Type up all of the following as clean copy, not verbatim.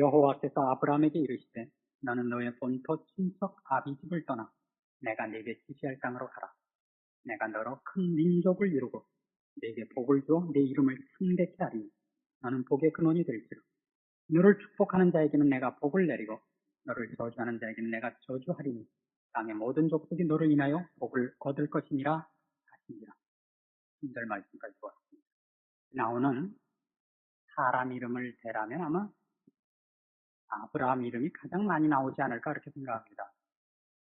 여호와께서 아브라함에게 이르시되 너는 너의 본토 친척 아비집을 떠나 내가 네게 지시할 땅으로 가라. 내가 너로 큰 민족을 이루고 네게 복을 주어 네 이름을 창대케 하리니 너는 복의 근원이 될지라. 너를 축복하는 자에게는 내가 복을 내리고 너를 저주하는 자에게는 내가 저주하리니 땅의 모든 족속이 너를 인하여 복을 거둘 것이니라 하시니라. 1절 말씀까지 보았습니다. 나오는 사람 이름을 대라면 아마 아브라함 이름이 가장 많이 나오지 않을까 그렇게 생각합니다.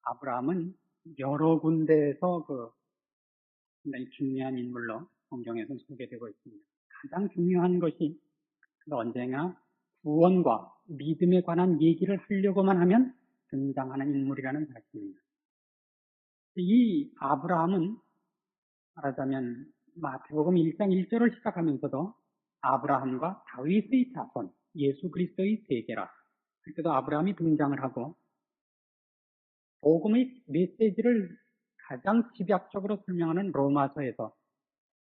아브라함은 여러 군데에서 굉장히 중요한 인물로 성경에서 소개되고 있습니다. 가장 중요한 것이 언젠가 구원과 믿음에 관한 얘기를 하려고만 하면 등장하는 인물이라는 사실입니다. 이 아브라함은 말하자면 마태복음 1장 1절을 시작하면서도 아브라함과 다윗의 자손, 예수 그리스도의 세계라 할 때도 아브라함이 등장을 하고 복음의 메시지를 가장 집약적으로 설명하는 로마서에서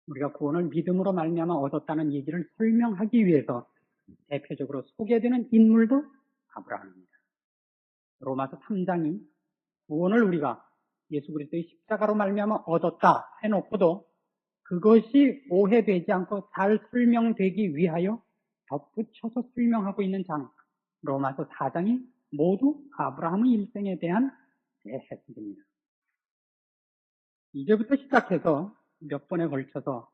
우리가 구원을 믿음으로 말미암아 얻었다는 얘기를 설명하기 위해서 대표적으로 소개되는 인물도 아브라함입니다. 로마서 3장이 구원을 우리가 예수 그리스도의 십자가로 말미암아 얻었다 해놓고도 그것이 오해되지 않고 잘 설명되기 위하여 덧붙여서 설명하고 있는 장 로마서 4장이 모두 아브라함의 일생에 대한 해석입니다. 이제부터 시작해서 몇 번에 걸쳐서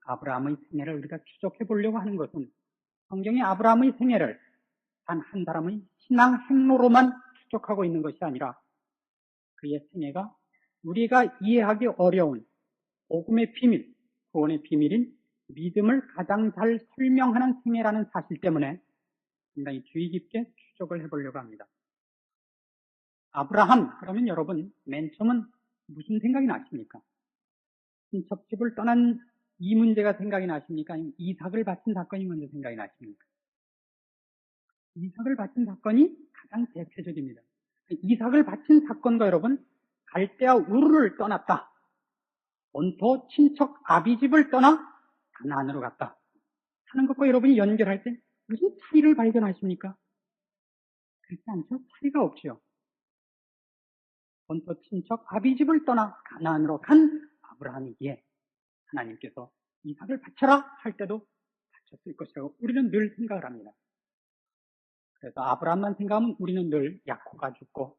아브라함의 생애를 우리가 추적해 보려고 하는 것은 성경이 아브라함의 생애를 단 한 사람의 신앙 행로로만 추적하고 있는 것이 아니라 그의 생애가 우리가 이해하기 어려운 복음의 비밀, 구원의 비밀인 믿음을 가장 잘 설명하는 생애라는 사실 때문에 굉장히 주의 깊게 추적을 해보려고 합니다. 아브라함, 그러면 여러분 맨 처음은 무슨 생각이 나십니까? 친척집을 떠난 이 문제가 생각이 나십니까? 아니면 이삭을 바친 사건이 먼저 생각이 나십니까? 이삭을 바친 사건이 가장 대표적입니다. 이삭을 바친 사건과 여러분 갈대아 우르를 떠났다. 본토 친척 아비집을 떠나 가나안으로 갔다 하는 것과 여러분이 연결할 때 무슨 차이를 발견하십니까? 그렇지 않죠? 차이가 없죠. 본토 친척 아비집을 떠나 가나안으로 간 아브라함이기에 하나님께서 이삭을 바쳐라 할 때도 바쳤을 것이라고 우리는 늘 생각을 합니다. 그래서 아브라함만 생각하면 우리는 늘 야코가 죽고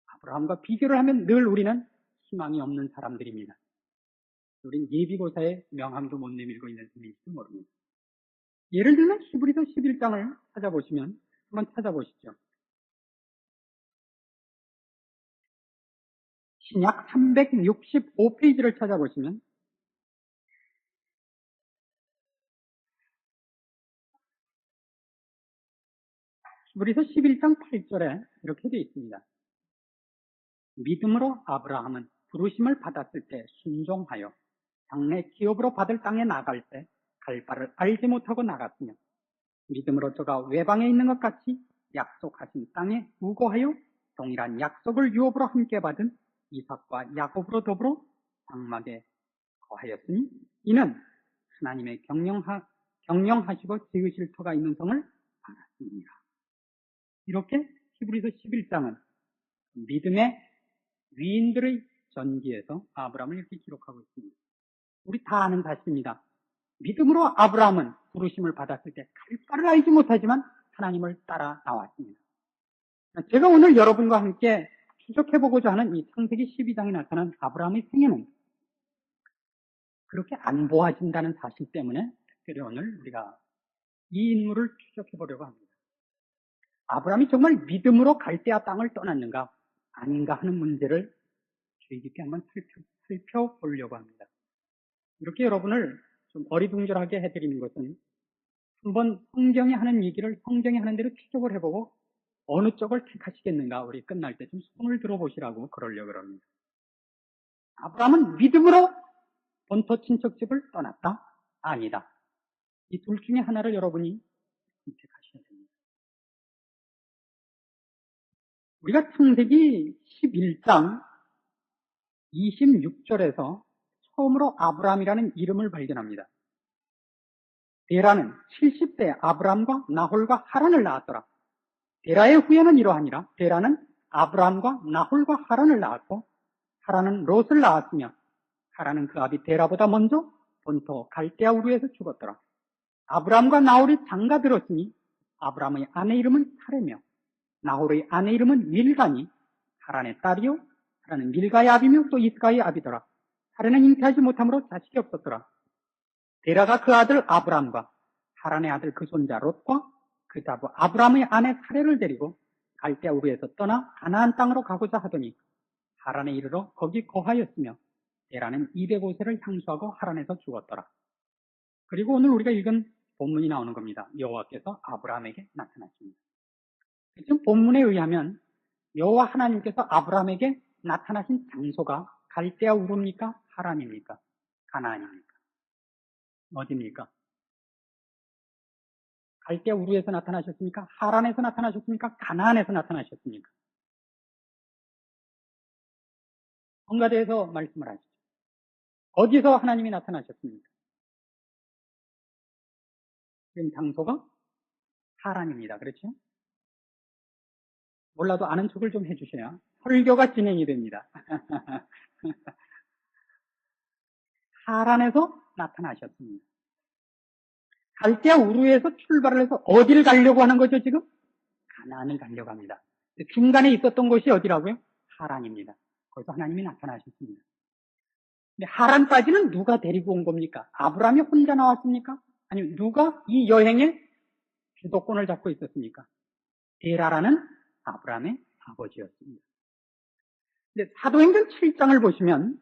아브라함과 비교를 하면 늘 우리는 희망이 없는 사람들입니다. 우린 예비고사의 명함도 못 내밀고 있는 셈일지도 모릅니다. 예를 들면 히브리서 11장을 찾아보시면 한번 찾아보시죠. 신약 365페이지를 찾아보시면 히브리서 11장 8절에 이렇게 되어 있습니다. 믿음으로 아브라함은 부르심을 받았을 때 순종하여 장래 기업으로 받을 땅에 나갈 때 갈 바를 알지 못하고 나갔으며 믿음으로 저가 외방에 있는 것 같이 약속하신 땅에 우거하여 동일한 약속을 유업으로 함께 받은 이삭과 야곱으로 더불어 장막에 거하였으니 이는 하나님의 경영하시고 지으실 터가 있는 성을 알았습니다. 이렇게 히브리서 11장은 믿음의 위인들의 전기에서 아브라함을 이렇게 기록하고 있습니다. 우리 다 아는 사실입니다. 믿음으로 아브라함은 부르심을 받았을 때 갈 바를 알지 못하지만 하나님을 따라 나왔습니다. 제가 오늘 여러분과 함께 추적해보고자 하는 이 창세기 12장에 나타난 아브라함의 생애는 그렇게 안 보아진다는 사실 때문에 특별히 오늘 우리가 이 인물을 추적해보려고 합니다. 아브라함이 정말 믿음으로 갈대아 땅을 떠났는가 아닌가 하는 문제를 주의 깊게 한번 살펴보려고 합니다. 이렇게 여러분을 좀 어리둥절하게 해드리는 것은 한번 성경이 하는 얘기를 성경이 하는 대로 추적을 해보고 어느 쪽을 택하시겠는가 우리 끝날 때 좀 손을 들어보시라고 그러려고 합니다. 아브라함은 믿음으로 본토 친척집을 떠났다? 아니다. 이 둘 중에 하나를 여러분이 선택하셔야 됩니다. 우리가 창세기 11장 26절에서 처음으로 아브라함이라는 이름을 발견합니다. 데라는 70대 아브라함과 나홀과 하란을 낳았더라. 데라의 후예는 이러하니라. 데라는 아브라함과 나홀과 하란을 낳았고 하란은 롯을 낳았으며 하란은 그 아비 데라보다 먼저 본토 갈대아 우르에서 죽었더라. 아브라함과 나홀이 장가들었으니 아브라함의 아내 이름은 사레며 나홀의 아내 이름은 밀가니 하란의 딸이요 하란은 밀가의 아비며 또 이스가의 아비더라. 하란은 잉태하지 못함으로 자식이 없었더라. 데라가 그 아들 아브라함과 하란의 아들 그 손자 롯과 그 자부 아브라함의 아내 사레를 데리고 갈대아 우르에서 떠나 가나안 땅으로 가고자 하더니 하란에 이르러 거기 거하였으며 데라는 205세를 향수하고 하란에서 죽었더라. 그리고 오늘 우리가 읽은 본문이 나오는 겁니다. 여호와께서 아브라함에게 나타나십니다. 지금 본문에 의하면 여호와 하나님께서 아브라함에게 나타나신 장소가 갈대아 우르입니까? 하란입니까? 가나안입니까? 어디입니까? 갈대아 우르에서 나타나셨습니까? 하란에서 나타나셨습니까? 가나안에서 나타나셨습니까? 성가대에서 말씀을 하시죠. 어디서 하나님이 나타나셨습니까? 지금 장소가 하란입니다. 그렇죠? 몰라도 아는 척을 좀 해주셔야 설교가 진행이 됩니다. 하란에서 나타나셨습니다. 갈대아 우르에서 출발을 해서 어디를 가려고 하는 거죠, 지금? 가나안을 가려고 합니다. 중간에 있었던 곳이 어디라고요? 하란입니다. 거기서 하나님이 나타나셨습니다. 근데 하란까지는 누가 데리고 온 겁니까? 아브라함이 혼자 나왔습니까? 아니면 누가 이 여행의 주도권을 잡고 있었습니까? 데라라는 아브라함의 아버지였습니다. 근데 사도행전 7장을 보시면,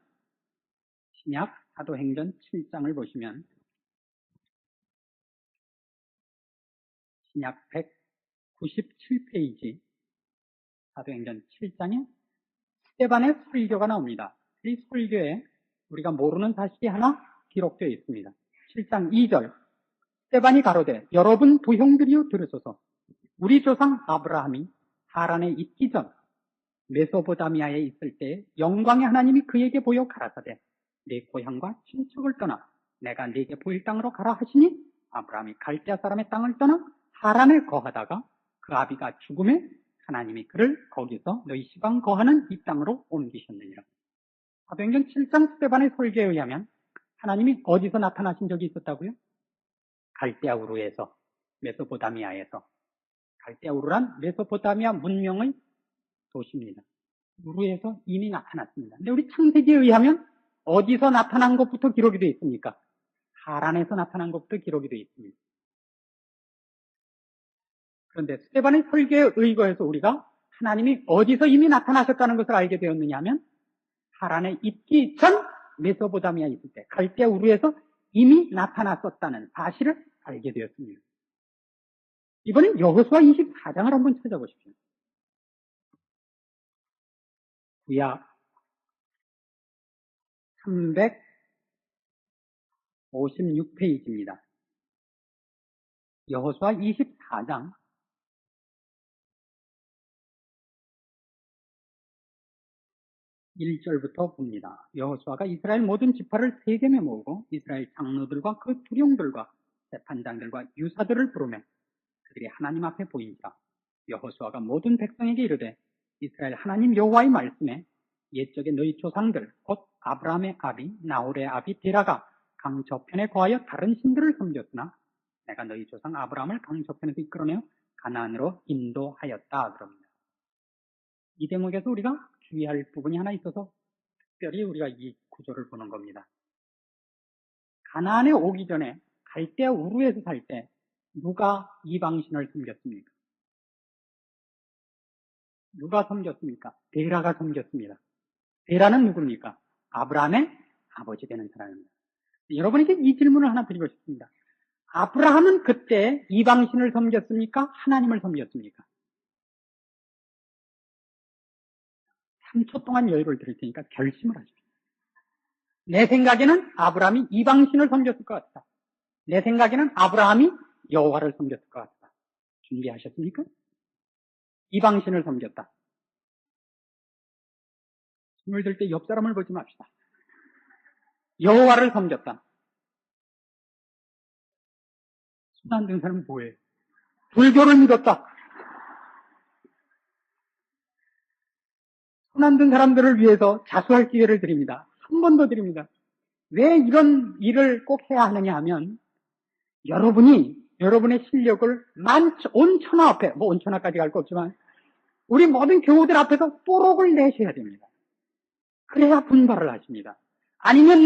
신약 사도행전 7장을 보시면, 신약 197페이지 사도행전 7장에 스데반의 설교가 나옵니다. 이 설교에 우리가 모르는 사실이 하나 기록되어 있습니다. 7장 2절 스데반이 가로되 여러분 부형들이여 들으소서. 우리 조상 아브라함이 하란에 있기 전 메소포타미아에 있을 때 영광의 하나님이 그에게 보여 가라사대 내 고향과 친척을 떠나 내가 네게 보일 땅으로 가라 하시니 아브라함이 갈대아 사람의 땅을 떠나 하란에 거하다가 그 아비가 죽음에 하나님이 그를 거기서 너희 시방 거하는 이 땅으로 옮기셨느니라. 사도행전 7장 스데반의 설교에 의하면 하나님이 어디서 나타나신 적이 있었다고요? 갈대아 우르에서, 메소포타미아에서. 갈대아 우르란 메소포타미아 문명의 도시입니다. 우르에서 이미 나타났습니다. 근데 우리 창세기에 의하면 어디서 나타난 것부터 기록이 되어 있습니까? 하란에서 나타난 것부터 기록이 되어 있습니다. 그런데 스데반의 설교에 의거해서 우리가 하나님이 어디서 이미 나타나셨다는 것을 알게 되었느냐 하면 하란에 있기 전 메소포타미아에 있을 때 갈대아 우르에서 이미 나타났었다는 사실을 알게 되었습니다. 이번엔 여호수아 24장을 한번 찾아보십시오. 구약 356페이지입니다. 여호수아 24장 1절부터 봅니다. 여호수아가 이스라엘 모든 지파를 세겜에 모으고 이스라엘 장로들과 그 두령들과 재판장들과 유사들을 부르며 그들이 하나님 앞에 보이니라. 여호수아가 모든 백성에게 이르되 이스라엘 하나님 여호와의 말씀에 옛적에 너희 조상들 곧 아브라함의 아비 나홀의 아비 데라가 강 저편에 거하여 다른 신들을 섬겼으나 내가 너희 조상 아브라함을 강 저편에서 이끌어내어 가나안으로 인도하였다 그럽니다. 이 대목에서 우리가 주의할 부분이 하나 있어서 특별히 우리가 이 구조를 보는 겁니다. 가나안에 오기 전에 갈대아 우르에서 살 때 누가 이방신을 섬겼습니까? 누가 섬겼습니까? 데라가 섬겼습니다. 데라는 누굽니까? 아브라함의 아버지 되는 사람입니다. 여러분에게 이 질문을 하나 드리고 싶습니다. 아브라함은 그때 이방신을 섬겼습니까? 하나님을 섬겼습니까? 3초 동안 여유를 드릴 테니까 결심을 하십시오. 내 생각에는 아브라함이 이방신을 섬겼을 것 같다. 내 생각에는 아브라함이 여호와를 섬겼을 것 같다. 준비하셨습니까? 이방신을 섬겼다. 손을 들 때 옆 사람을 보지 맙시다. 여호와를 섬겼다. 손 안 든 사람은 뭐예요? 불교를 믿었다. 손안든 사람들을 위해서 자수할 기회를 드립니다. 한 번 더 드립니다. 왜 이런 일을 꼭 해야 하느냐 하면 여러분의 실력을 온 천하 앞에, 온 천하까지 갈 거 없지만 우리 모든 교우들 앞에서 뽀록을 내셔야 됩니다. 그래야 분발을 하십니다. 아니면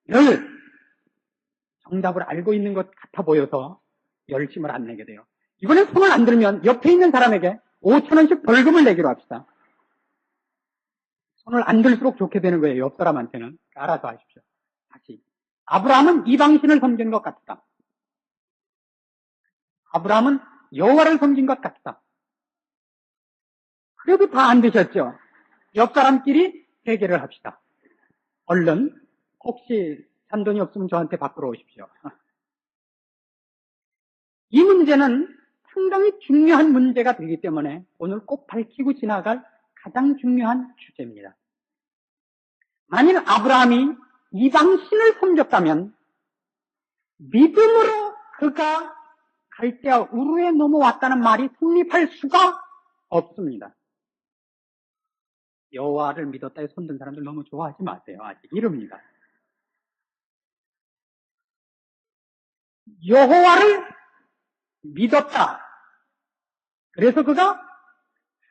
늘 정답을 알고 있는 것 같아 보여서 열심을 안 내게 돼요. 이번에 손을 안 들면 옆에 있는 사람에게 5,000원씩 벌금을 내기로 합시다. 손을 안 들수록 좋게 되는 거예요. 옆 사람한테는. 알아서 하십시오. 다시. 아브라함은 이방신을 섬긴 것 같다. 아브라함은 여호와를 섬긴 것 같다. 그래도 다 안 되셨죠? 옆 사람끼리 해결을 합시다. 얼른 혹시 잔돈이 없으면 저한테 바꾸러 오십시오. 이 문제는 상당히 중요한 문제가 되기 때문에 오늘 꼭 밝히고 지나갈 가장 중요한 주제입니다. 만일 아브라함이 이방신을 섬겼다면 믿음으로 그가 갈대아 우르에 넘어왔다는 말이 성립할 수가 없습니다. 여호와를 믿었다 해서 손든 사람들 너무 좋아하지 마세요. 아직 이릅니다. 여호와를 믿었다. 그래서 그가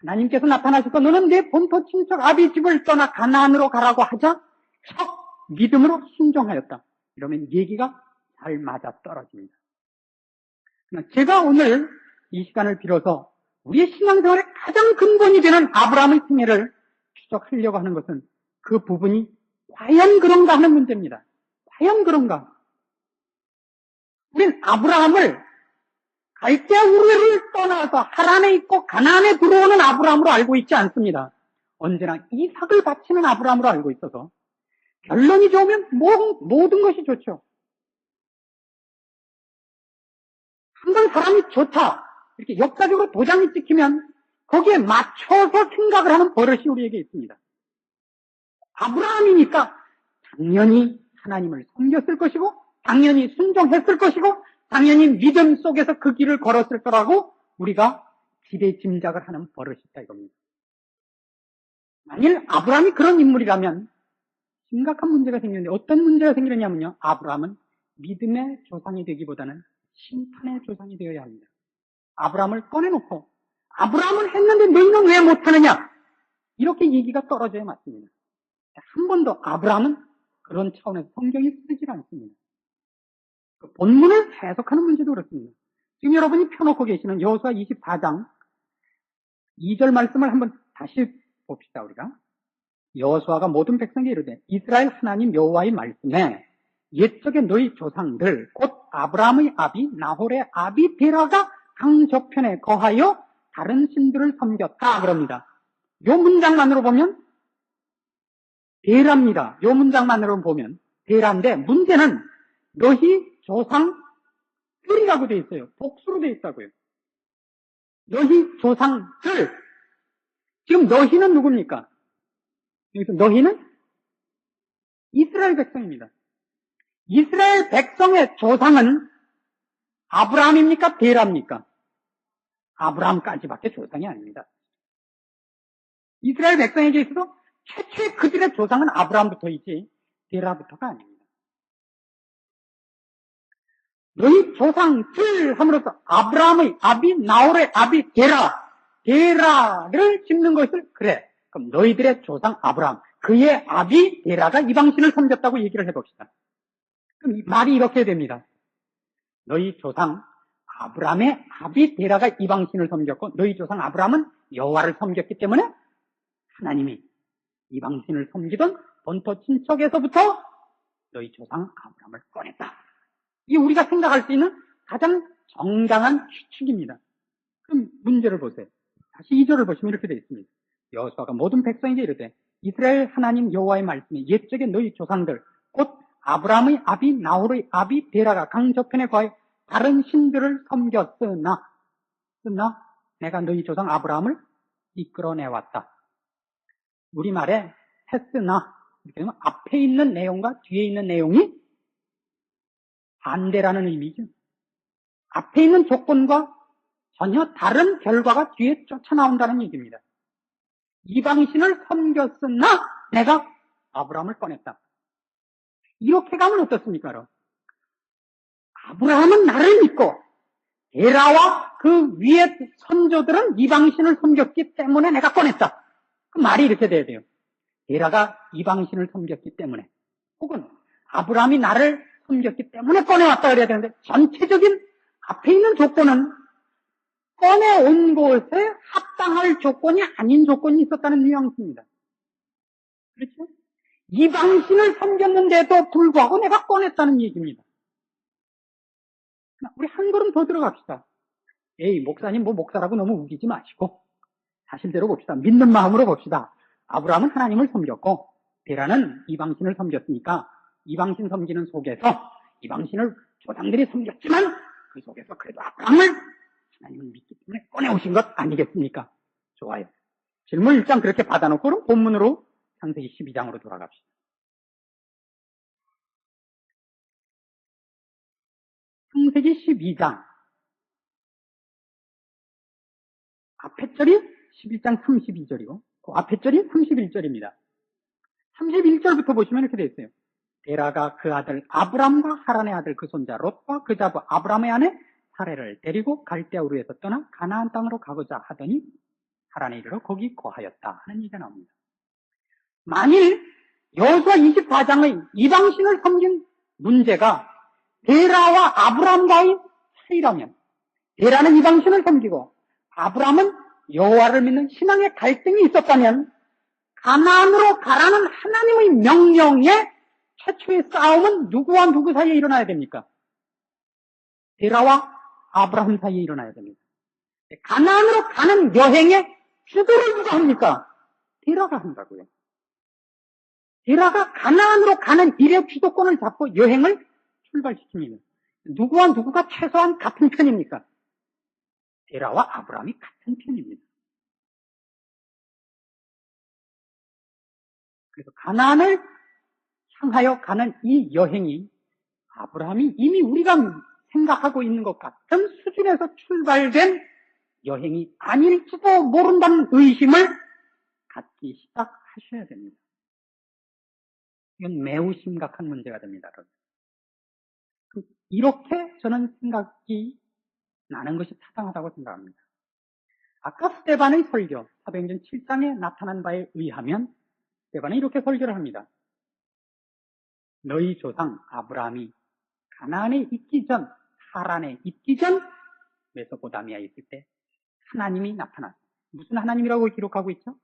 하나님께서 나타나셔서 너는 내 본토 친척 아비 집을 떠나 가나안으로 가라고 하자 척 믿음으로 순종하였다. 이러면 얘기가 잘 맞아떨어집니다. 제가 오늘 이 시간을 빌어서 우리의 신앙생활의 가장 근본이 되는 아브라함의 생애를 추적하려고 하는 것은 그 부분이 과연 그런가 하는 문제입니다. 과연 그런가? 우린 아브라함을 갈대아 우르를 떠나서 하란에 있고 가나안에 들어오는 아브라함으로 알고 있지 않습니다. 언제나 이삭을 바치는 아브라함으로 알고 있어서 결론이 좋으면 모든 것이 좋죠. 항상 사람이 좋다 이렇게 역사적으로 도장이 찍히면 거기에 맞춰서 생각을 하는 버릇이 우리에게 있습니다. 아브라함이니까 당연히 하나님을 섬겼을 것이고 당연히 순종했을 것이고 당연히 믿음 속에서 그 길을 걸었을 거라고 우리가 지레 짐작을 하는 버릇이 있다 이겁니다. 만일 아브라함이 그런 인물이라면 심각한 문제가 생기는데 어떤 문제가 생기느냐면요. 아브라함은 믿음의 조상이 되기보다는 심판의 조상이 되어야 합니다. 아브라함을 꺼내놓고 아브라함은 했는데 너희는 왜 못하느냐 이렇게 얘기가 떨어져야 맞습니다. 한 번도 아브라함은 그런 차원에서 성경이 쓰질 않습니다. 본문을 해석하는 문제도 그렇습니다. 지금 여러분이 펴놓고 계시는 여호수아 24장 2절 말씀을 한번 다시 봅시다. 우리가 여호수아가 모든 백성에게 이르되 이스라엘 하나님 여호와의 말씀에 옛적에 너희 조상들 곧 아브라함의 아비 나홀의 아비 데라가 강 저편에 거하여 다른 신들을 섬겼다 그럽니다. 요 문장만으로 보면 데라입니다. 요 문장만으로 보면 데라인데 문제는 너희 조상들이라고 되어 있어요. 복수로 되어 있다고요. 너희 조상들. 지금 너희는 누굽니까? 여기서 너희는 이스라엘 백성입니다. 이스라엘 백성의 조상은 아브라함입니까? 데라입니까? 아브라함까지밖에 조상이 아닙니다. 이스라엘 백성에게 있어서 최초의 그들의 조상은 아브라함부터이지 데라부터가 아닙니다. 너희 조상들 함으로써 아브라함의 아비 나홀의 아비 데라를 짚는 것을 그래. 그럼 너희들의 조상 아브라함 그의 아비 데라가 이방신을 섬겼다고 얘기를 해봅시다. 그럼 말이 이렇게 됩니다. 너희 조상 아브라함의 아비 데라가 이방신을 섬겼고 너희 조상 아브라함은 여호와를 섬겼기 때문에 하나님이 이방신을 섬기던 본토 친척에서부터 너희 조상 아브라함을 꺼냈다. 이게 우리가 생각할 수 있는 가장 정당한 추측입니다. 그럼 문제를 보세요. 다시 2절을 보시면 이렇게 되어 있습니다. 여호수아가 모든 백성에게 이르되 이스라엘 하나님 여호와의 말씀에 옛적에 너희 조상들 곧 아브라함의 아비 나홀의 아비 데라가 강 저편에 거하여 다른 신들을 섬겼으나 내가 너희 조상 아브라함을 이끌어내왔다. 우리말에 했으나 이렇게 하면 앞에 있는 내용과 뒤에 있는 내용이 반대라는 의미죠. 앞에 있는 조건과 전혀 다른 결과가 뒤에 쫓아나온다는 얘기입니다. 이방신을 섬겼으나 내가 아브라함을 꺼냈다. 이렇게 가면 어떻습니까? 여러분? 아브라함은 나를 믿고 데라와 그 위에 선조들은 이방신을 섬겼기 때문에 내가 꺼냈다. 그 말이 이렇게 돼야 돼요. 데라가 이방신을 섬겼기 때문에, 혹은 아브라함이 나를 섬겼기 때문에 꺼내왔다 그래야 되는데, 전체적인 앞에 있는 조건은 꺼내온 곳에 합당할 조건이 아닌 조건이 있었다는 뉘앙스입니다. 그렇죠? 이방신을 섬겼는데도 불구하고 내가 꺼냈다는 얘기입니다. 우리 한 걸음 더 들어갑시다. 에이, 목사님 뭐 목사라고 너무 우기지 마시고 사실대로 봅시다. 믿는 마음으로 봅시다. 아브라함은 하나님을 섬겼고 데라는 이방신을 섬겼으니까 이방신 섬기는 속에서 이방신을 조상들이 섬겼지만 그 속에서 그래도 아브라함을 하나님을 믿기 때문에 꺼내오신 것 아니겠습니까? 좋아요. 질문 일단 그렇게 받아놓고 그럼 본문으로 창세기 12장으로 돌아갑시다. 창세기 12장 앞에 절이 11장 32절이고 그 앞에 절이 31절입니다. 31절부터 보시면 이렇게 되어 있어요. 데라가 그 아들 아브람과 하란의 아들 그 손자 롯과 그 자부 아브람의 아내 사레를 데리고 갈대아 우르에서 떠나 가나안 땅으로 가고자 하더니 하란에 이르러 거기 거하였다 하는 얘기가 나옵니다. 만일 여호수아 24장의 이방신을 섬긴 문제가 데라와 아브람과의 사이라면, 데라는 이방신을 섬기고 아브람은 여호와를 믿는 신앙의 갈등이 있었다면, 가나안으로 가라는 하나님의 명령에 최초의 싸움은 누구와 누구 사이에 일어나야 됩니까? 데라와 아브라함 사이에 일어나야 됩니다. 가나안으로 가는 여행에 주도를 누가 합니까? 데라가 한다고요. 데라가 가나안으로 가는 일의 주도권을 잡고 여행을 출발시킵니다. 누구와 누구가 최소한 같은 편입니까? 데라와 아브라함이 같은 편입니다. 그래서 가나안을 향하여 가는 이 여행이 아브라함이 이미 우리가 생각하고 있는 것 같은 수준에서 출발된 여행이 아닐지도 모른다는 의심을 갖기 시작하셔야 됩니다. 이건 매우 심각한 문제가 됩니다. 이렇게 저는 생각이 나는 것이 타당하다고 생각합니다. 아까 스데반의 설교, 사도행전 7장에 나타난 바에 의하면 스데반은 이렇게 설교를 합니다. 너희 조상 아브라함이 가나안에 있기 전, 하란에 있기 전 메소포타미아에 있을 때 하나님이 나타났어요. 무슨 하나님이라고 기록하고 있죠?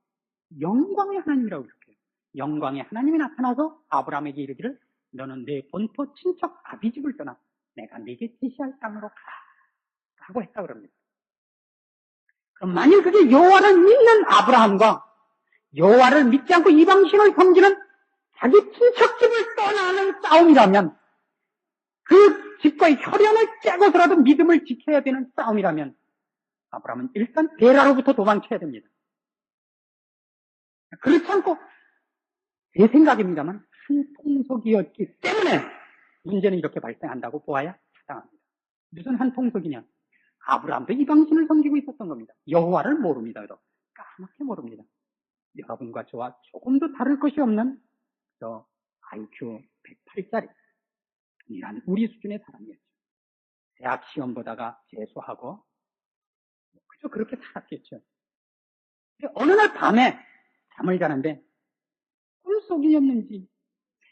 영광의 하나님이라고 기록해요. 영광의 하나님이 나타나서 아브라함에게 이르기를 너는 내 본토 친척 아비집을 떠나 내가 네게 제시할 땅으로 가라 라고 했다 그럽니다. 그럼 만일 그게 여호와를 믿는 아브라함과 여호와를 믿지 않고 이방신을 섬기는 자기 친척집을 떠나는 싸움이라면, 그 집과의 혈연을 깨고서라도 믿음을 지켜야 되는 싸움이라면 아브라함은 일단 데라로부터 도망쳐야 됩니다. 그렇지 않고 제 생각입니다만 한 통속이었기 때문에 문제는 이렇게 발생한다고 보아야 타당합니다. 무슨 한 통속이냐? 아브라함도 이방신을 섬기고 있었던 겁니다. 여호와를 모릅니다. 까맣게 모릅니다. 여러분과 저와 조금도 다를 것이 없는 저 IQ 108짜리 동일한 우리 수준의 사람이었죠. 대학 시험 보다가 재수하고 그저 그렇게 살았겠죠. 어느 날 밤에 잠을 자는데 꿈속이었는지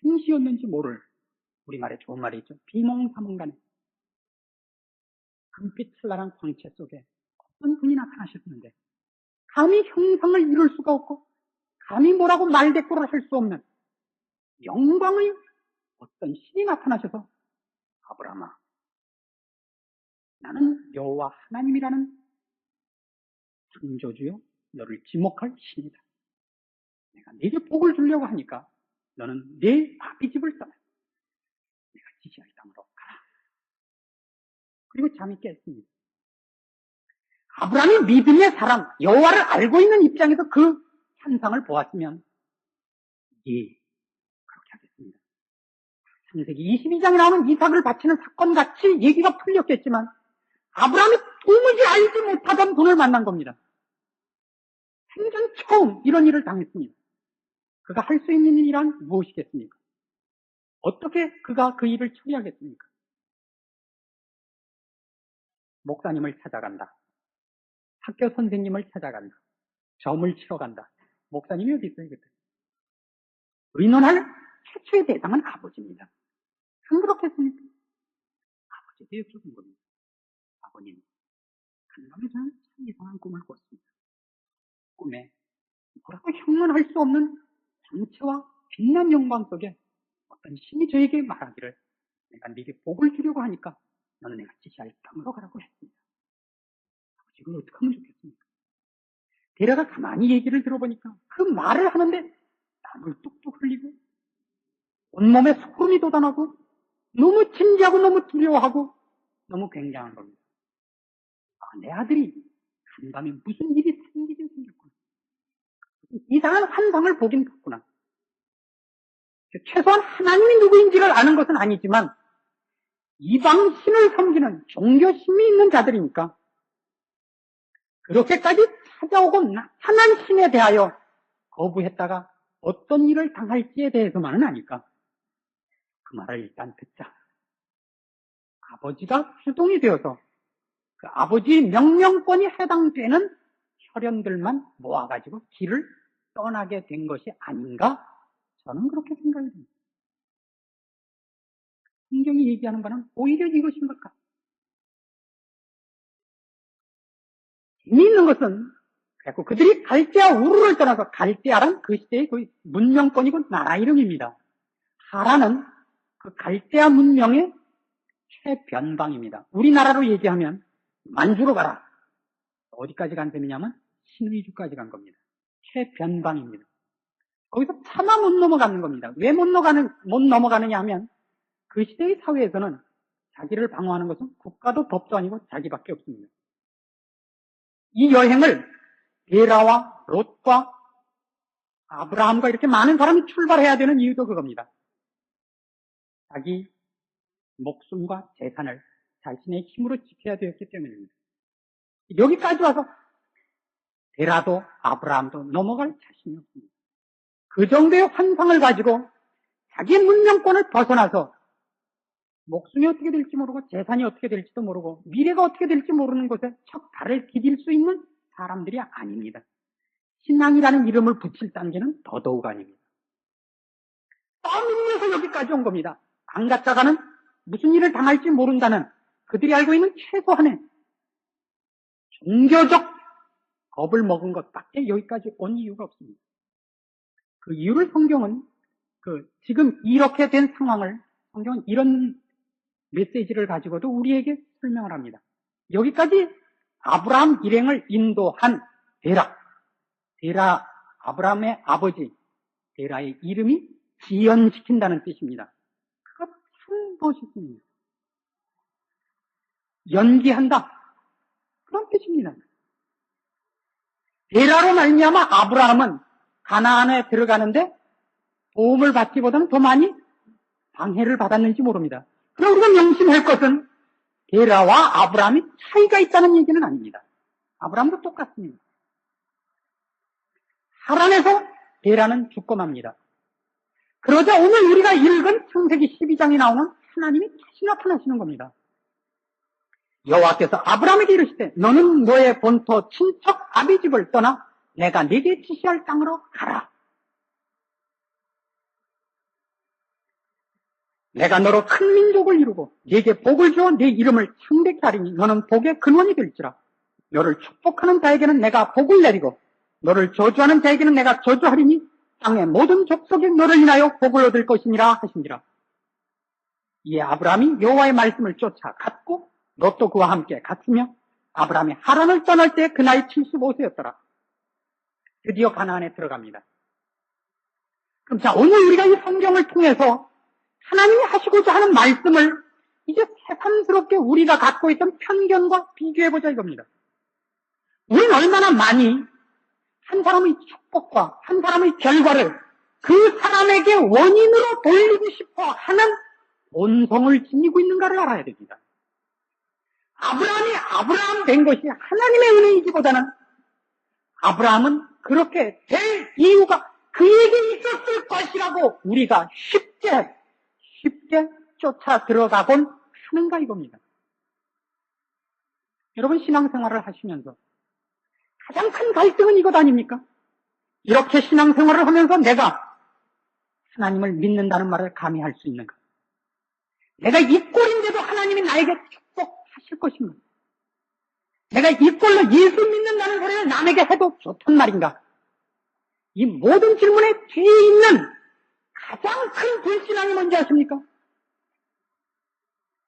생시였는지 모를, 우리말에 좋은 말이 있죠. 비몽사몽간에 금빛 찬란한 광채 속에 어떤 분이 나타나셨는데 감히 형상을 이룰 수가 없고 감히 뭐라고 말대꾸를 할 수 없는 영광의 어떤 신이 나타나셔서 아브라함아, 나는 여호와 하나님이라는 창조주요 너를 지목할 신이다. 내가 네게 복을 주려고 하니까 너는 내 아비집을 떠나 내가 지시할 땅으로 가라. 그리고 잠이 깼습니다. 아브라함이 믿음의 사람, 여호와를 알고 있는 입장에서 그 현상을 보았으면 예, 그렇게 하겠습니다. 창세기 22장에 나오는 이삭을 바치는 사건같이 얘기가 풀렸겠지만 아브라함이 도무지 알지 못하던 분을 만난 겁니다. 생전 처음 이런 일을 당했습니다. 그가 할 수 있는 일이란 무엇이겠습니까? 어떻게 그가 그 일을 처리하겠습니까? 목사님을 찾아간다. 학교 선생님을 찾아간다. 점을 치러 간다. 목사님이 어디 있어요, 그때? 의논할 최초의 대상은 아버지입니다. 안 그렇겠습니까? 아버지도 여쭤본 겁니다. 아버님, 한밤에 저는 참 이상한 꿈을 꿨습니다. 꿈에 뭐라고 형언할 수 없는 장체와 빛난 영광 속에 어떤 신이 저에게 말하기를 내가 네게 복을 주려고 하니까 너는 내가 지시할 땅으로 가라고 했습니다. 아버지, 이걸 어떻게 하면 좋겠습니까? 데려가 가만히 얘기를 들어보니까 그 말을 하는데 땀을 뚝뚝 흘리고 온몸에 소름이 돋아나고 너무 진지하고 너무 두려워하고 너무 굉장한 겁니다. 내 아들이 한밤에 무슨 일이 생기긴 생겼구나. 이상한 환상을 보긴 봤구나. 최소한 하나님이 누구인지를 아는 것은 아니지만 이방신을 섬기는 종교심이 있는 자들이니까 그렇게까지 찾아오고 나타난 신에 대하여 거부했다가 어떤 일을 당할지에 대해서만은 아니까 그 말을 일단 듣자. 아버지가 주동이 되어서 그 아버지의 명령권이 해당되는 혈연들만 모아가지고 길을 떠나게 된 것이 아닌가? 저는 그렇게 생각이 듭니다. 성경이 얘기하는 바는 오히려 이것인 것 같아요. 재미있는 것은 그들이 갈대아 우르를 떠나서 갈대아란 그 시대의 그 문명권이고 나라 이름입니다. 하라는 그 갈대아 문명의 최변방입니다. 우리나라로 얘기하면 만주로 가라. 어디까지 간 셈이냐면 신의주까지 간 겁니다. 최변방입니다. 거기서 차마 못 넘어가는 겁니다. 왜 못 넘어가느냐 하면 그 시대의 사회에서는 자기를 방어하는 것은 국가도 법도 아니고 자기밖에 없습니다. 이 여행을 데라와 롯과 아브라함과 이렇게 많은 사람이 출발해야 되는 이유도 그겁니다. 자기 목숨과 재산을 자신의 힘으로 지켜야 되었기 때문입니다. 여기까지 와서 데라도 아브라함도 넘어갈 자신이 없습니다. 그 정도의 환상을 가지고 자기의 문명권을 벗어나서 목숨이 어떻게 될지 모르고 재산이 어떻게 될지도 모르고 미래가 어떻게 될지 모르는 곳에 첫 발을 디딜 수 있는 사람들이 아닙니다. 신앙이라는 이름을 붙일 단계는 더더욱 아닙니다. 떠밀려서 여기까지 온 겁니다. 안 갔다가는 무슨 일을 당할지 모른다는 그들이 알고 있는 최소한의 종교적 겁을 먹은 것밖에 여기까지 온 이유가 없습니다. 그 이유를 성경은 지금 이렇게 된 상황을 성경은 이런 메시지를 가지고도 우리에게 설명을 합니다. 여기까지 아브라함 일행을 인도한 데라 아브라함의 아버지 데라의 이름이 지연시킨다는 뜻입니다. 그거 참 멋있습니다. 연기한다 그런 뜻입니다. 데라로 말미암아 아브라함은 가나안에 들어가는데 도움을 받기보다는 더 많이 방해를 받았는지 모릅니다. 그럼 우리가 명심할 것은 데라와 아브라함이 차이가 있다는 얘기는 아닙니다. 아브라함도 똑같습니다. 하란에서 데라는 죽고 맙니다. 그러자 오늘 우리가 읽은 창세기 12장에 나오는 하나님이 다시 나타나시는 겁니다. 여호와께서 아브라함에게 이르시되 너는 너의 본토 친척 아비집을 떠나 내가 네게 지시할 땅으로 가라. 내가 너로 큰 민족을 이루고 네게 복을 주어 네 이름을 창대케 하리니 너는 복의 근원이 될지라. 너를 축복하는 자에게는 내가 복을 내리고 너를 저주하는 자에게는 내가 저주하리니 땅의 모든 족속이 너를 인하여 복을 얻을 것이니라 하신지라. 이에 아브라함이 여호와의 말씀을 쫓아 갔고 롯도 그와 함께 갔으며 아브라함이 하란을 떠날 때 그 나이 75세였더라. 드디어 가나안에 들어갑니다. 그럼 자, 오늘 우리가 이 성경을 통해서 하나님이 하시고자 하는 말씀을 이제 새삼스럽게 우리가 갖고 있던 편견과 비교해보자 이겁니다. 우리는 얼마나 많이 한 사람의 축복과 한 사람의 결과를 그 사람에게 원인으로 돌리고 싶어 하는 본성을 지니고 있는가를 알아야 됩니다. 아브라함이 아브라함 된 것이 하나님의 은혜이기보다는 아브라함은 그렇게 될 이유가 그에게 있었을 것이라고 우리가 쉽게 쫓아 들어가곤 하는가 이겁니다. 여러분 신앙생활을 하시면서 가장 큰 갈등은 이것 아닙니까? 이렇게 신앙생활을 하면서 내가 하나님을 믿는다는 말을 감히 할 수 있는가? 내가 이 꼴인데도 하나님이 나에게 축복하실 것인가? 내가 이 꼴로 예수 믿는다는 소리를 남에게 해도 좋단 말인가? 이 모든 질문의 뒤에 있는 가장 큰 불신앙이 뭔지 아십니까?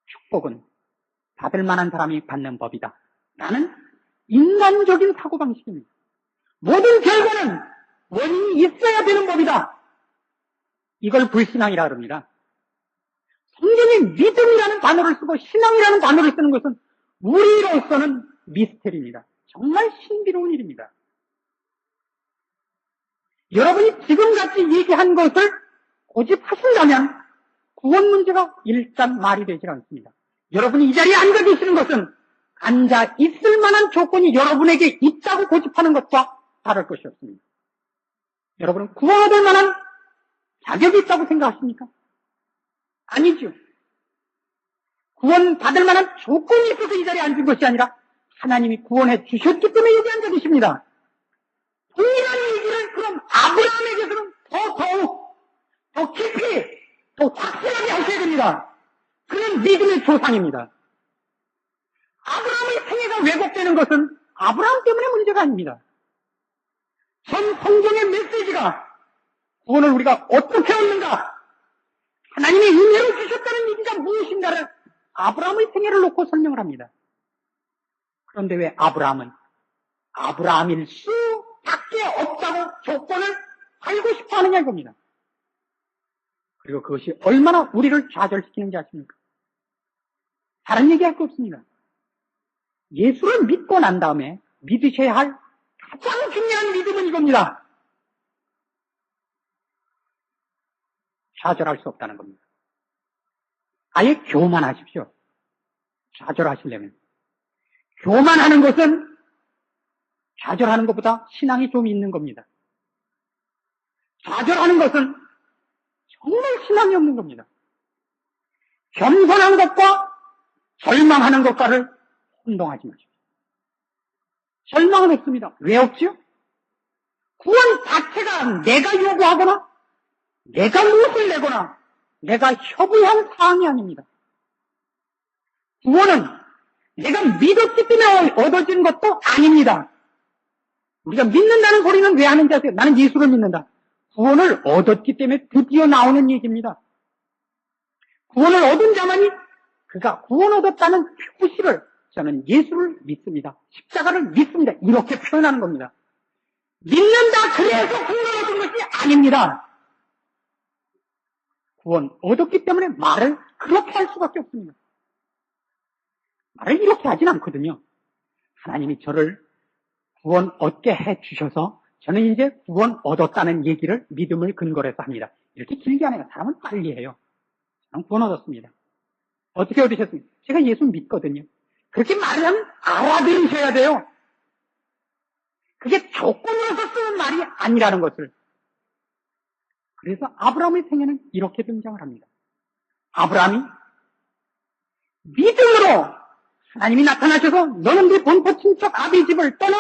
축복은 받을 만한 사람이 받는 법이다. 라는 인간적인 사고방식입니다. 모든 결과는 원인이 있어야 되는 법이다. 이걸 불신앙이라 그럽니다. 성경이 믿음이라는 단어를 쓰고 신앙이라는 단어를 쓰는 것은 우리로서는 미스터리입니다. 정말 신비로운 일입니다. 여러분이 지금같이 얘기한 것을 고집하신다면 구원 문제가 일단 말이 되질 않습니다. 여러분이 이 자리에 앉아 계시는 것은 앉아 있을 만한 조건이 여러분에게 있다고 고집하는 것과 다를 것이 없습니다. 여러분은 구원받을 만한 자격이 있다고 생각하십니까? 아니죠. 구원받을 만한 조건이 있어서 이 자리에 앉은 것이 아니라 하나님이 구원해 주셨기 때문에 여기 앉아 계십니다. 동일한 얘기를 그럼 아브라함에게서는 더 깊이, 더 확실하게 하셔야 됩니다. 그는 믿음의 조상입니다. 아브라함의 생애가 왜곡되는 것은 아브라함 때문에 문제가 아닙니다. 전 성경의 메시지가 구원을 우리가 어떻게 얻는가? 하나님의 은혜로 주셨다는 얘기가 무엇인가를 아브라함의 생애를 놓고 설명을 합니다. 그런데 왜 아브라함은 아브라함일 수밖에 없다고 조건을 알고 싶어 하느냐 이겁니다. 그리고 그것이 얼마나 우리를 좌절시키는지 아십니까? 다른 얘기할 거 없습니다. 예수를 믿고 난 다음에 믿으셔야 할 가장 중요한 믿음은 이겁니다. 좌절할 수 없다는 겁니다. 아예 교만하십시오. 좌절하시려면. 교만하는 것은 좌절하는 것보다 신앙이 좀 있는 겁니다. 좌절하는 것은 정말 신앙이 없는 겁니다. 겸손한 것과 절망하는 것과를 혼동하지 마십시오. 절망은 없습니다. 왜 없죠? 구원 자체가 내가 요구하거나 내가 무엇을 내거나 내가 협의한 사항이 아닙니다. 구원은 내가 믿었기 때문에 얻어진 것도 아닙니다. 우리가 믿는다는 소리는 왜 하는지 아세요? 나는 예수를 믿는다. 구원을 얻었기 때문에 드디어 나오는 얘기입니다. 구원을 얻은 자만이 그가 구원 얻었다는 표시를 저는 예수를 믿습니다. 십자가를 믿습니다. 이렇게 표현하는 겁니다. 믿는다 그래서 구원 얻은 것이 아닙니다. 구원 얻었기 때문에 말을 그렇게 할 수밖에 없습니다. 말을 이렇게 하진 않거든요. 하나님이 저를 구원 얻게 해주셔서 저는 이제 구원 얻었다는 얘기를 믿음을 근거로 해서 합니다. 이렇게 길게 안 해요. 사람은 빨리 해요. 저는 구원 얻었습니다. 어떻게 얻으셨습니까? 제가 예수 믿거든요. 그렇게 말하면 알아들으셔야 돼요. 그게 조건으로서 쓰는 말이 아니라는 것을. 그래서 아브라함의 생애는 이렇게 등장을 합니다. 아브라함이 믿음으로 하나님이 나타나셔서 너는 네 본토 친척 아비 집을 떠나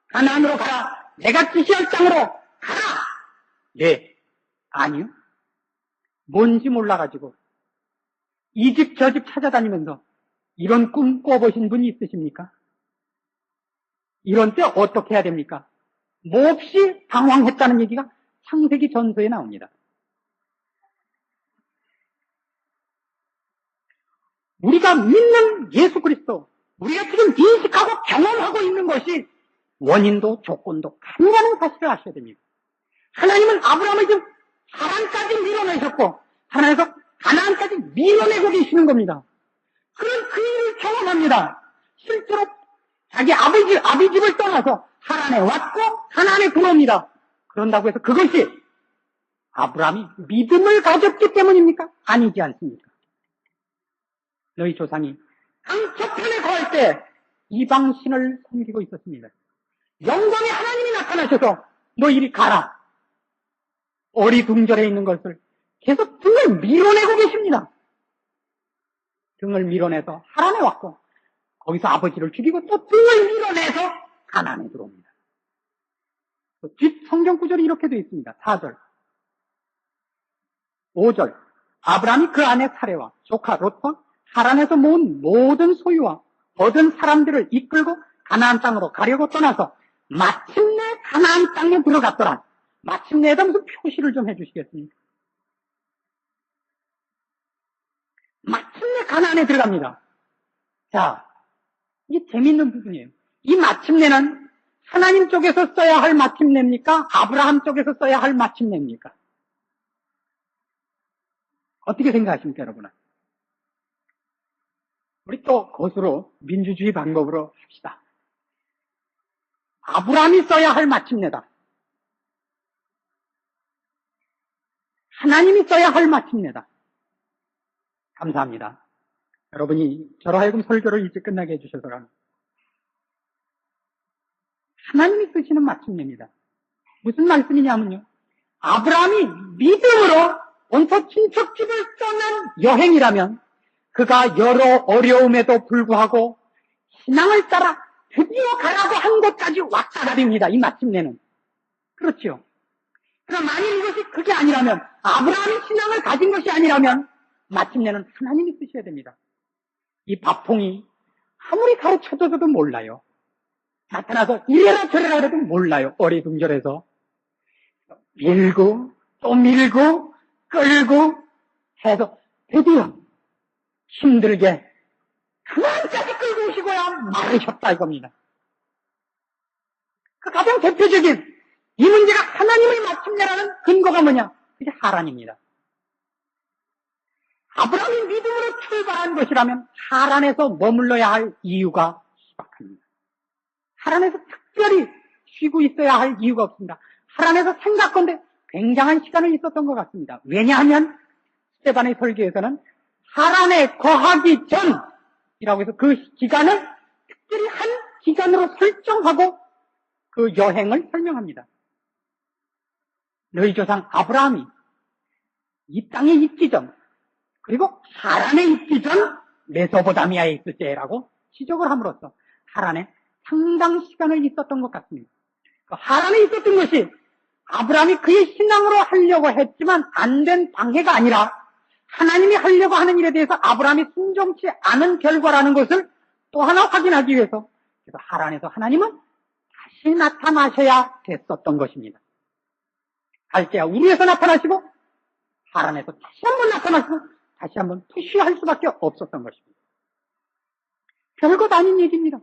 가나안으로 가라. 내가 지시할 땅으로 가라. 네. 아니요. 뭔지 몰라가지고 이 집 저 집 찾아다니면서 이런 꿈 꿔보신 분이 있으십니까? 이런 때 어떻게 해야 됩니까? 몹시 당황했다는 얘기가 창세기 전서에 나옵니다. 우리가 믿는 예수 그리스도, 우리가 지금 인식하고 경험하고 있는 것이 원인도 조건도 아니라는 사실을 아셔야 됩니다. 하나님은 아브라함을 지금 하란까지 밀어내셨고 하나님께서 가나안까지 밀어내고 계시는 겁니다. 그런 그 일을 경험합니다. 실제로 자기 아비 집을 떠나서 하란에 왔고 가나안에 들어옵니다. 그런다고 해서 그것이 아브라함이 믿음을 가졌기 때문입니까? 아니지 않습니까? 너희 조상이 강초편에 거할 때 이방신을 섬기고 있었습니다. 영광의 하나님이 나타나셔서 너 이리 가라. 어리둥절해 있는 것을 계속 등을 밀어내고 계십니다. 등을 밀어내서 하란에 왔고 거기서 아버지를 죽이고 또 등을 밀어내서 가나안에 들어옵니다. 뒷 성경 구절이 이렇게 되어 있습니다. 4절, 5절. 아브라함이 그 아내 사레와 조카 롯과 하란에서 모은 모든 소유와 얻은 사람들을 이끌고 가나안 땅으로 가려고 떠나서 마침내 가나안 땅에 들어갔더라. 마침내에다 무슨 표시를 좀 해주시겠습니까? 마침내 가나안에 들어갑니다. 자, 이게 재밌는 부분이에요. 이 마침내는 하나님 쪽에서 써야 할 마침내입니까? 아브라함 쪽에서 써야 할 마침내입니까? 어떻게 생각하십니까, 여러분은? 우리 또 거꾸로 민주주의 방법으로 합시다. 아브라함이 써야 할 마침내다. 하나님이 써야 할 마침내다. 감사합니다. 여러분이 저로 하여금 설교를 일찍 끝나게 해주셔서 감사합니다. 하나님이 쓰시는 마침내입니다. 무슨 말씀이냐면요. 아브라함이 믿음으로 원터 친척집을 떠난 여행이라면 그가 여러 어려움에도 불구하고 신앙을 따라 드디어 가라고 한 곳까지 왔다가 됩니다. 이 마침내는. 그렇죠. 그럼 만일 이것이 그게 아니라면, 아브라함이 신앙을 가진 것이 아니라면 마침내는 하나님이 쓰셔야 됩니다. 이 밥통이 아무리 가르쳐줘도 몰라요. 나타나서 이래라 저래라 해도 몰라요. 어리둥절해서 밀고 또 밀고 끌고 해서 드디어 힘들게 가나안까지 끌고 오시고야 말으셨다 이겁니다. 그 가장 대표적인 이 문제가 하나님의 마침내라는 근거가 뭐냐? 그게 하란입니다. 아브라함이 믿음으로 출발한 것이라면 하란에서 머물러야 할 이유가 희박합니다. 하란에서 특별히 쉬고 있어야 할 이유가 없습니다. 하란에서 생각건대 굉장한 시간을 있었던 것 같습니다. 왜냐하면 스데반의 설교에서는 하란에 거하기 전이라고 해서 그 기간을 특별히 한 기간으로 설정하고 그 여행을 설명합니다. 너희 조상 아브라함이 이 땅에 있기 전 그리고 하란에 있기 전 메소포타미아에 있을 때라고 지적을 함으로써 하란에 상당 시간을 있었던 것 같습니다. 하란에 있었던 것이 아브라함이 그의 신앙으로 하려고 했지만 안 된 방해가 아니라 하나님이 하려고 하는 일에 대해서 아브라함이 순종치 않은 결과라는 것을 또 하나 확인하기 위해서 그래서 하란에서 하나님은 다시 나타나셔야 됐었던 것입니다. 갈대아 우르에서 나타나시고 하란에서 다시 한번 나타나시고 다시 한번 푸시할 수밖에 없었던 것입니다. 별것 아닌 얘기입니다.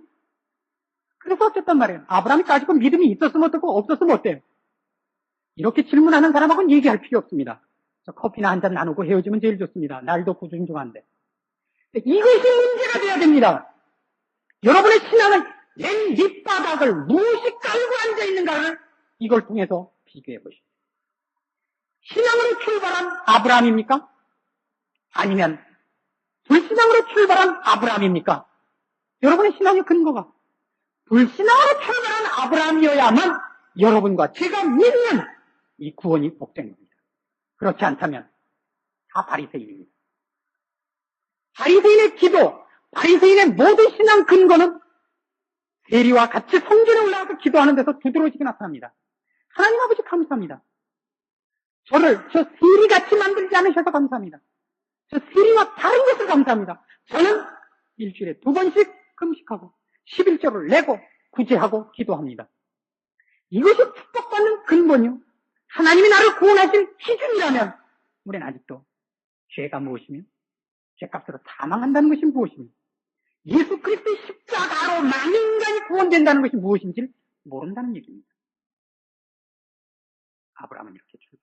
그래서 어쨌단 말이에요. 아브라함이 가지고 믿음이 있었으면 어떻고 없었으면 어때요? 이렇게 질문하는 사람하고는 얘기할 필요 없습니다. 커피나 한잔 나누고 헤어지면 제일 좋습니다. 날도 구중중한데. 이것이 문제가 돼야 됩니다. 여러분의 신앙은 맨 밑바닥을 무엇이 깔고 앉아있는가를 이걸 통해서 비교해 보십시오. 신앙으로 출발한 아브라함입니까? 아니면 불신앙으로 출발한 아브라함입니까? 여러분의 신앙의 근거가 불신앙으로 출발한 아브라함이어야만 여러분과 제가 믿는 이 구원이 복된 겁니다. 그렇지 않다면 다 바리새인입니다. 바리새인의 기도, 바리새인의 모든 신앙 근거는 세리와 같이 성전에 올라가서 기도하는 데서 두드러지게 나타납니다. 하나님 아버지 감사합니다. 저를 저 세리같이 만들지 않으셔서 감사합니다. 저 세리와 다른 것을 감사합니다. 저는 일주일에 2번씩 금식하고 11조를 내고 구제하고 기도합니다. 이것이 축복받는 근본이요. 하나님이 나를 구원하신 기준이라면 우리는 아직도 죄가 무엇이며 죄값으로 다 망한다는 것이 무엇이며 예수 그리스도의 십자가로 많은 인간이 구원된다는 것이 무엇인지를 모른다는 얘기입니다. 아브라함은 이렇게 출발.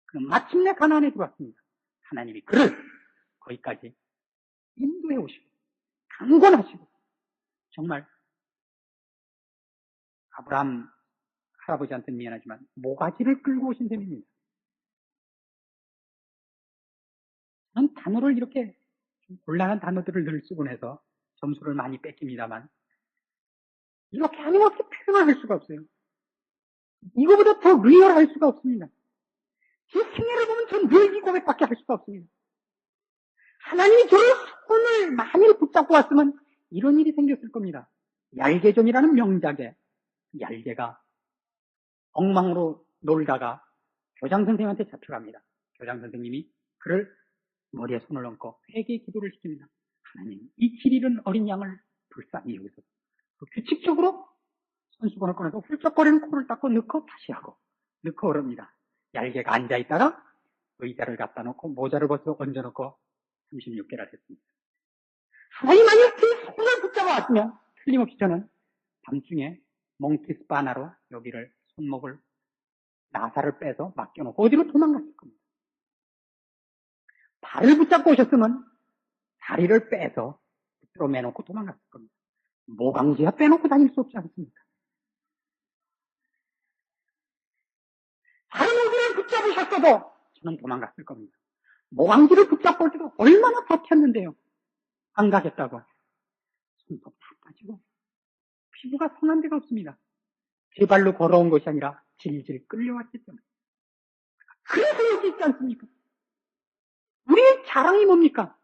그럼 마침내 가나안에 들어왔습니다. 하나님이 그를 거기까지 인도해 오시고 강권하시고 정말 아브라함 할아버지한테는 미안하지만 모가지를 끌고 오신 셈입니다. 저는 단어를 이렇게 좀 곤란한 단어들을 늘 쓰곤 해서 점수를 많이 뺏깁니다만 이렇게 하나님께 생활할 수가 없어요. 이거보다 더 리얼할 수가 없습니다. 제 생애를 보면 전 늘 이 고백밖에 할 수가 없습니다. 하나님이 저를 손을 만일 붙잡고 왔으면 이런 일이 생겼을 겁니다. 얄개종이라는 명작에 얄개가 엉망으로 놀다가 교장 선생님한테 잡혀갑니다. 교장 선생님이 그를 머리에 손을 얹고 회개 기도를 시킵니다. 하나님, 이 길 잃은 어린 양을 불쌍히 여기소서. 규칙적으로 손수건을 꺼내서 훌쩍거리는 코를 닦고 넣고 다시 하고 넣고 오릅니다. 얄개가 앉아있다가 의자를 갖다 놓고 모자를 벗어 얹어놓고 36개를 했습니다. 하나님 만약 제 손을 붙잡아 왔으면 틀림없이 저는 밤중에 몽키스 바나로 여기를 손목을 나사를 빼서 맡겨놓고 어디로 도망갔을 겁니다. 발을 붙잡고 오셨으면 다리를 빼서 밑으로 매놓고 도망갔을 겁니다. 모강지야 빼놓고 다닐 수 없지 않습니까? 다른 어디를 붙잡으셨어도 저는 도망갔을 겁니다. 모강지를 붙잡고 올 때도 얼마나 버텼는데요. 안 가겠다고. 손톱 다 빠지고 피부가 상한 데가 없습니다. 제 발로 걸어온 것이 아니라 질질 끌려왔기 때문에. 그래서 여기 있지 않습니까? 우리의 자랑이 뭡니까?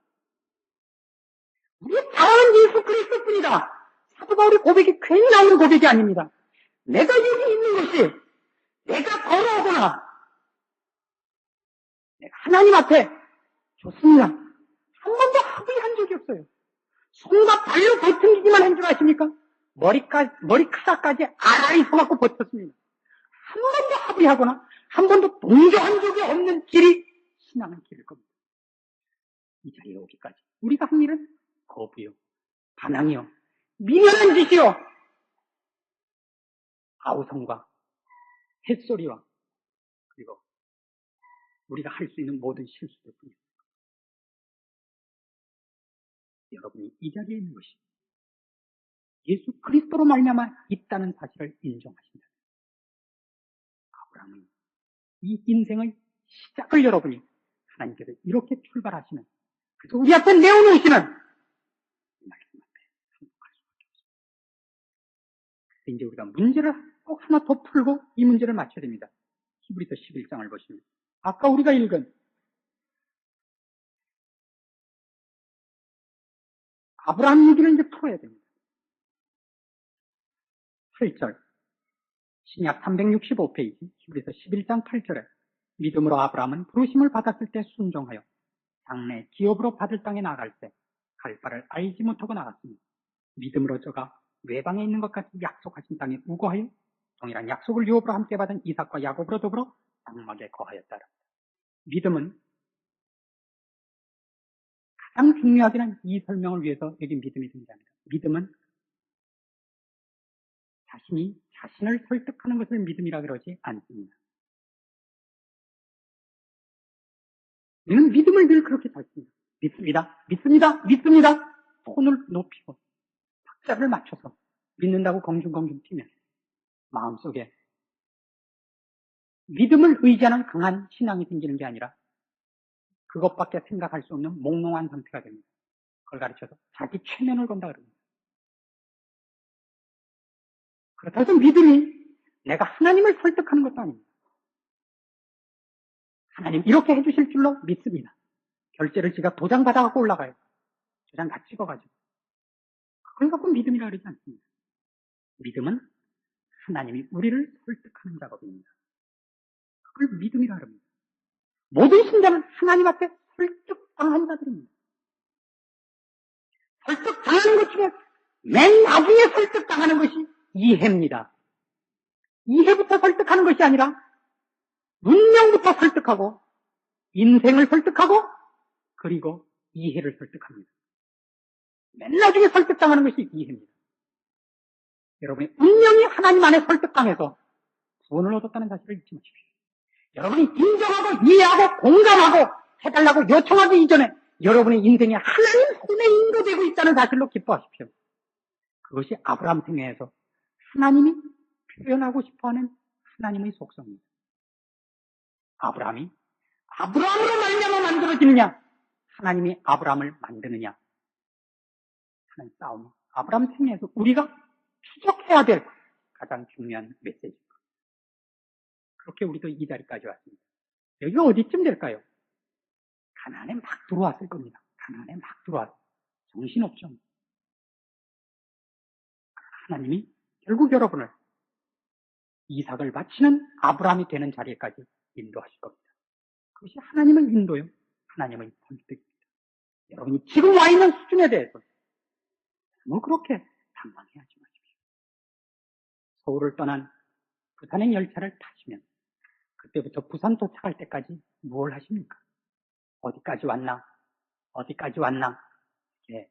우리의 자랑은 예수 그리스도뿐이다. 사도 바울의 고백이 괜히 나오는 고백이 아닙니다. 내가 여기 있는 것이 내가 걸어오거나 내가 하나님 앞에 좋습니다. 한 번도 합의한 적이 없어요. 손과 발로 버티기만 한 줄 아십니까? 머리카락까지 아라리 서갖고 버텼습니다. 한 번도 합의하거나 한 번도 동조한 적이 없는 길이 신앙의 길일 겁니다. 이 자리에 오기까지 우리가 한 일은 거부요, 반항이요, 미련한 짓이요, 아우성과 햇소리와 그리고 우리가 할 수 있는 모든 실수들 뿐입니다. 여러분이 이 자리에 있는 것이 예수 그리스도로 말미암아 있다는 사실을 인정하신다. 아브라함은 이 인생의 시작을 여러분이 하나님께서 이렇게 출발하시는, 그래서 우리 앞에 내어놓으시는 말씀 앞에 항복할 수밖에 없습니다. 그래서 이제 우리가 문제를 꼭 하나 더 풀고 이 문제를 맞춰야 됩니다. 히브리서 11장을 보시면 아까 우리가 읽은 아브라함 얘기를 이제 풀어야 됩니다. 8절 신약 365페이지 히브리서 11장 8절에 믿음으로 아브라함은 부르심을 받았을 때 순종하여 장래 기업으로 받을 땅에 나갈 때 갈 바를 알지 못하고 나갔습니다. 믿음으로 저가 외방에 있는 것 같이 약속하신 땅에 우거하여 동일한 약속을 유업으로 함께 받은 이삭과 야곱으로 더불어 장막에 거하였다. 믿음은 가장 중요하게는 이 설명을 위해서 여기 믿음이 등장합니다. 믿음은 자신이 자신을 설득하는 것을 믿음이라 그러지 않습니다. 우리는 믿음을 늘 그렇게 잘 씁니다. 믿습니다. 믿습니다. 믿습니다. 톤을 높이고 박자를 맞춰서 믿는다고 공중공중 튀면 마음속에 믿음을 의지하는 강한 신앙이 생기는 게 아니라 그것밖에 생각할 수 없는 몽롱한 상태가 됩니다. 그걸 가르쳐서 자기 최면을 건다 그럽니다. 그렇다고 해서 믿음이 내가 하나님을 설득하는 것도 아닙니다. 하나님 이렇게 해주실 줄로 믿습니다. 결제를 지가 도장 받아갖고 올라가요. 도장 다 찍어가지고. 그걸 갖고 믿음이라 그러지 않습니다. 믿음은 하나님이 우리를 설득하는 작업입니다. 그걸 믿음이라 합니다. 모든 신자는 하나님 앞에 설득당한 자들입니다. 설득당하는 것 중에 맨 나중에 설득당하는 것이 이해입니다. 이해부터 설득하는 것이 아니라 문명부터 설득하고 인생을 설득하고 그리고 이해를 설득합니다. 맨 나중에 설득당하는 것이 이해입니다. 여러분이 운명이 하나님 안에 설득당해서 구원을 얻었다는 사실을 잊지 마십시오. 여러분이 인정하고 이해하고 공감하고 해달라고 요청하기 이전에 여러분의 인생이 하나님 손에 인도되고 있다는 사실로 기뻐하십시오. 그것이 아브라함 생애에서 하나님이 표현하고 싶어하는 하나님의 속성입니다. 아브라함이 아브라함으로 말미암아 만들어지느냐, 하나님이 아브라함을 만드느냐 하는 싸움. 아브라함 생애에서 우리가 추적해야 될 가장 중요한 메시지입니다. 그렇게 우리도 이 자리까지 왔습니다. 여기가 어디쯤 될까요? 가나안에 막 들어왔을 겁니다. 가나안에 막 들어왔어요. 정신없죠. 하나님이 결국 여러분을 이삭을 바치는 아브라함이 되는 자리까지 인도하실 겁니다. 그것이 하나님의 인도요. 하나님의 선택입니다. 여러분이 지금 와 있는 수준에 대해서 너무 그렇게 당황해하지 마십시오. 서울을 떠난 부산행 열차를 타시면 그때부터 부산 도착할 때까지 무엇을 하십니까? 어디까지 왔나? 어디까지 왔나? 이렇게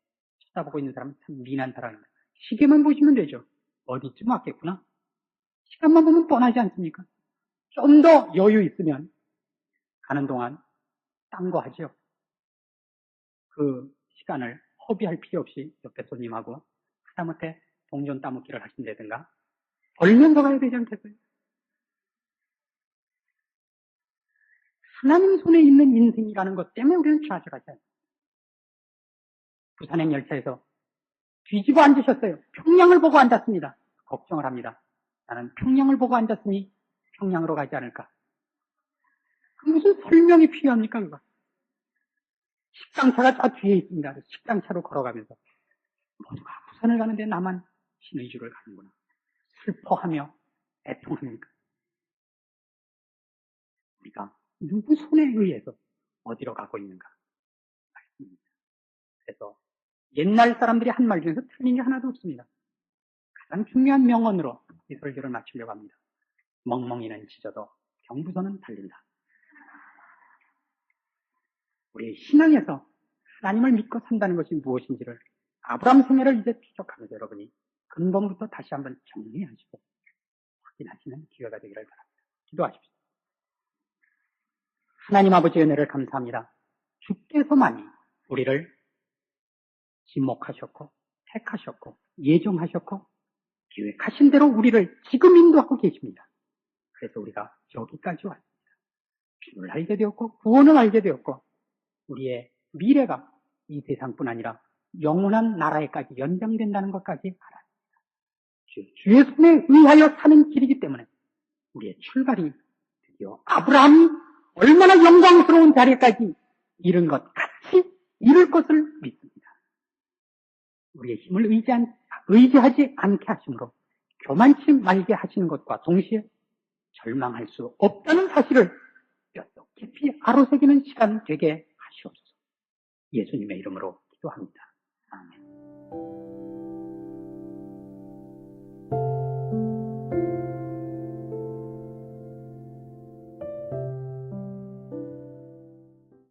쳐다보고 있는 사람은 참 미난 사람입니다. 시계만 보시면 되죠. 어디쯤 왔겠구나? 시간만 보면 뻔하지 않습니까? 좀 더 여유 있으면 가는 동안 딴 거 하죠. 그 시간을 허비할 필요 없이 옆에 손님하고 하다못해 동전 따먹기를 하신다든가 벌면서 가야 되지 않겠어요? 하나님 손에 있는 인생이라는 것 때문에 우리는 좌절하지 않습니다. 부산행 열차에서 뒤집어 앉으셨어요. 평양을 보고 앉았습니다. 걱정을 합니다. 나는 평양을 보고 앉았으니 평양으로 가지 않을까? 그 무슨 설명이 필요합니까, 그거? 식당차가 저 뒤에 있습니다. 식당차로 걸어가면서 모두가 부산을 가는데 나만 신의주를 가는구나. 슬퍼하며 애통합니까? 우리가 누구 손에 의해서 어디로 가고 있는가? 그래서 옛날 사람들이 한 말 중에서 틀린 게 하나도 없습니다. 가장 중요한 명언으로 이 설교를 마치려고 합니다. 멍멍이는 짖어도 경부선은 달린다. 우리의 신앙에서 하나님을 믿고 산다는 것이 무엇인지를 아브라함 생애를 이제 추적하면서 여러분이 근본부터 다시 한번 정리하시고 확인하시는 기회가 되기를 바랍니다. 기도하십시오. 하나님 아버지의 은혜를 감사합니다. 주께서만이 우리를 지목하셨고 택하셨고 예정하셨고 계획하신 대로 우리를 지금 인도하고 계십니다. 그래서 우리가 여기까지 왔습니다. 주를 알게 되었고 구원을 알게 되었고 우리의 미래가 이 세상뿐 아니라 영원한 나라에까지 연장된다는 것까지 알았습니다. 주의 손에 의하여 사는 길이기 때문에 우리의 출발이 드디어 아브라함이 얼마나 영광스러운 자리까지 이른 것 같이 이룰 것을 믿습니다. 우리의 힘을 의지하지 않게 하심으로 교만치 말게 하시는 것과 동시에 절망할 수 없다는 사실을 뼛속 깊이 아로새기는 시간 되게 하시옵소서. 예수님의 이름으로 기도합니다. 아멘.